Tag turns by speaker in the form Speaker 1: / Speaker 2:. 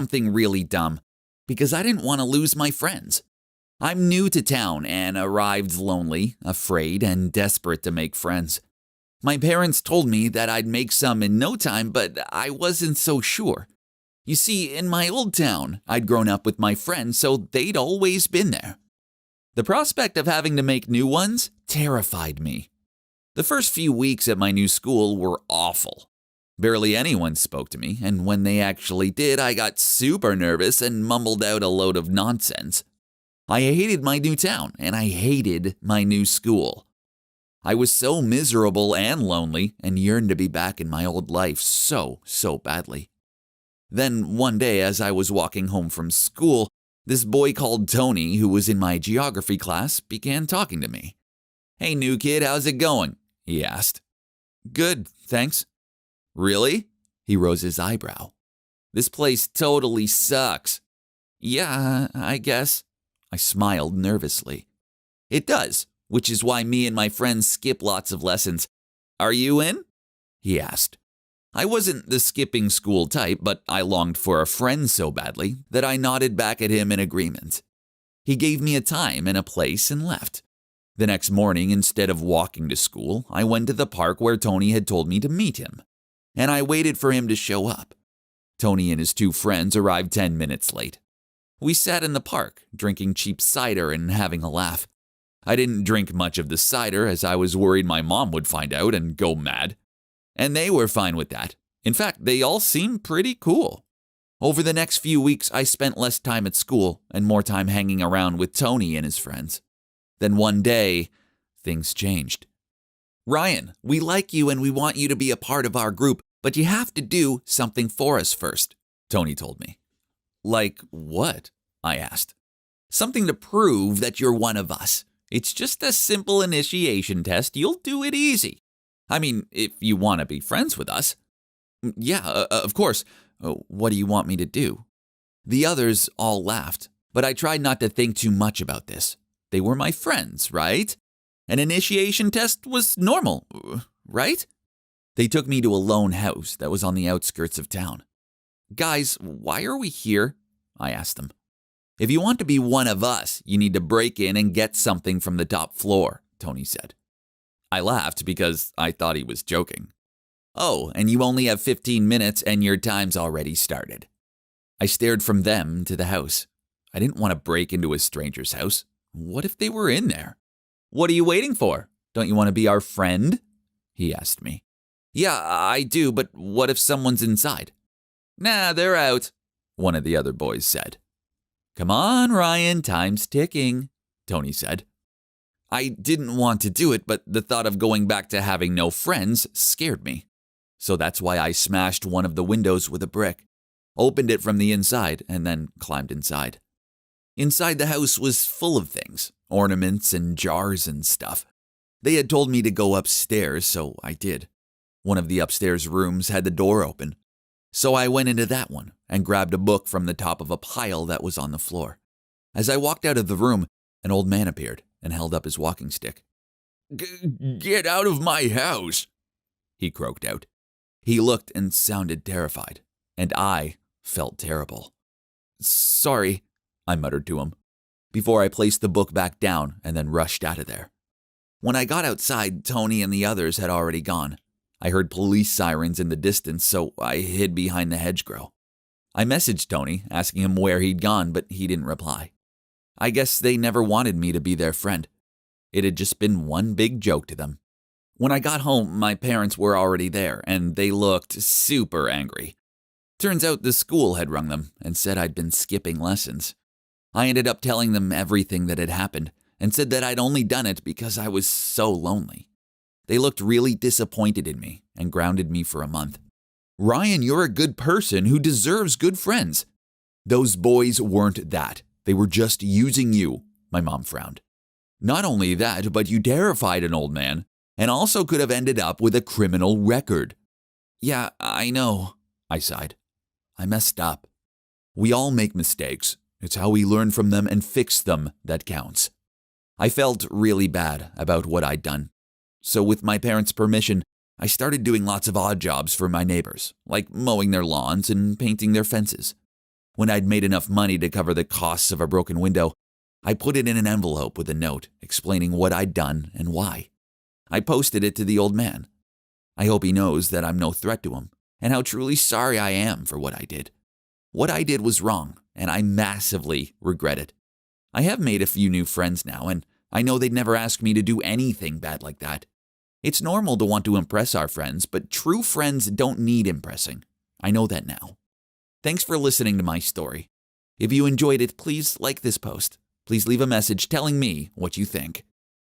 Speaker 1: something really dumb, because I didn't want to lose my friends. I'm new to town and arrived lonely, afraid, and desperate to make friends. My parents told me that I'd make some in no time, but I wasn't so sure. You see, in my old town, I'd grown up with my friends, so they'd always been there. The prospect of having to make new ones terrified me. The first few weeks at my new school were awful. Barely anyone spoke to me, and when they actually did, I got super nervous and mumbled out a load of nonsense. I hated my new town, and I hated my new school. I was so miserable and lonely and yearned to be back in my old life so badly. Then one day, as I was walking home from school, this boy called Tony, who was in my geography class, began talking to me. "Hey, new kid, how's it going?" he asked. "Good, thanks." "Really?" He rose his eyebrow. "This place totally sucks." "Yeah, I guess." I smiled nervously. "It does, which is why me and my friends skip lots of lessons. Are you in?" he asked. I wasn't the skipping school type, but I longed for a friend so badly that I nodded back at him in agreement. He gave me a time and a place and left. The next morning, instead of walking to school, I went to the park where Tony had told me to meet him, and I waited for him to show up. Tony and his two friends arrived 10 minutes late. We sat in the park, drinking cheap cider and having a laugh. I didn't drink much of the cider as I was worried my mom would find out and go mad. And they were fine with that. In fact, they all seemed pretty cool. Over the next few weeks, I spent less time at school and more time hanging around with Tony and his friends. Then one day, things changed. "Ryan, we like you and we want you to be a part of our group, but you have to do something for us first," Tony told me. "Like what?" I asked. "Something to prove that you're one of us. It's just a simple initiation test. You'll do it easy. I mean, if you want to be friends with us." "Yeah, of course. What do you want me to do?" The others all laughed, but I tried not to think too much about this. They were my friends, right? An initiation test was normal, right? They took me to a lone house that was on the outskirts of town. "Guys, why are we here?" I asked them. "If you want to be one of us, you need to break in and get something from the top floor," Tony said. I laughed because I thought he was joking. "Oh, and you only have 15 minutes and your time's already started." I stared from them to the house. I didn't want to break into a stranger's house. What if they were in there? "What are you waiting for? Don't you want to be our friend?" he asked me. "Yeah, I do, but what if someone's inside?" "Nah, they're out," one of the other boys said. "Come on, Ryan, time's ticking," Tony said. I didn't want to do it, but the thought of going back to having no friends scared me. So that's why I smashed one of the windows with a brick, opened it from the inside, and then climbed inside. Inside the house was full of things, ornaments and jars and stuff. They had told me to go upstairs, so I did. One of the upstairs rooms had the door open. So I went into that one and grabbed a book from the top of a pile that was on the floor. As I walked out of the room, an old man appeared and held up his walking stick. "Get out of my house," he croaked out. He looked and sounded terrified, and I felt terrible. "Sorry," I muttered to him, before I placed the book back down and then rushed out of there. When I got outside, Tony and the others had already gone. I heard police sirens in the distance, so I hid behind the hedgerow. I messaged Tony, asking him where he'd gone, but he didn't reply. I guess they never wanted me to be their friend. It had just been one big joke to them. When I got home, my parents were already there, and they looked super angry. Turns out the school had rung them and said I'd been skipping lessons. I ended up telling them everything that had happened and said that I'd only done it because I was so lonely. They looked really disappointed in me and grounded me for a month. "Ryan, you're a good person who deserves good friends." "Those boys weren't that. They were just using you," my mom frowned. "Not only that, but you terrified an old man and also could have ended up with a criminal record." "Yeah, I know," I sighed. "I messed up." We all make mistakes. It's how we learn from them and fix them that counts. I felt really bad about what I'd done. So with my parents' permission, I started doing lots of odd jobs for my neighbors, like mowing their lawns and painting their fences. When I'd made enough money to cover the costs of a broken window, I put it in an envelope with a note explaining what I'd done and why. I posted it to the old man. I hope he knows that I'm no threat to him and how truly sorry I am for what I did. What I did was wrong, and I massively regret it. I have made a few new friends now, and I know they'd never ask me to do anything bad like that. It's normal to want to impress our friends, but true friends don't need impressing. I know that now. Thanks for listening to my story. If you enjoyed it, please like this post. Please leave a message telling me what you think.